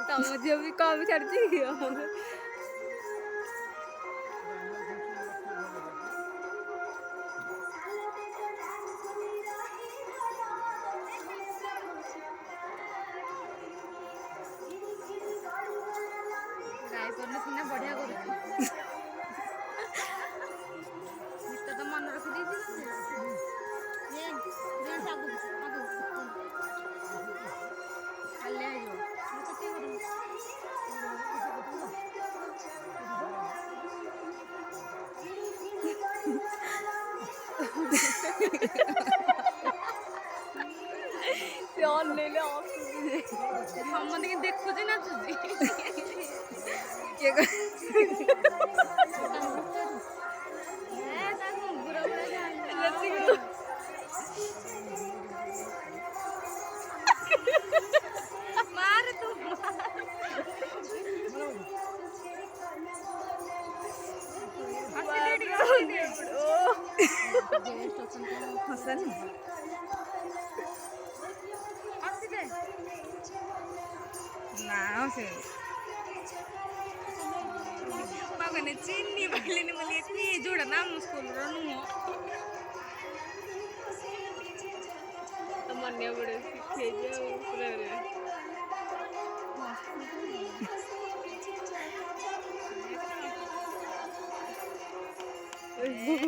ତମ ଝିଅ ବି କମ୍ ଛାଡୁଛି ଗାଇକର୍ଣ୍ଣ ସିନା ବଢିଆ କରୁଛି ଗୀତ ତ ମନେ ରଖିଦେଇଛି ହାଲିଆ ହେଇଯିବ ଅନେଇଲେ ସମସ୍ତେ ଦେଖୁଛି ନାଚୁଛି ମାରେ ତୁ ହସନି ନା ସେ ବାଗନେ ଚିନି ପାରିଲିନି ବୋଲି କିଏ ଯୋଉଟା ନା ଆମ ସ୍କୁଲର ନୁହଁ ମନେ ପଡେ ଶିଖେଇଛି ଆଉ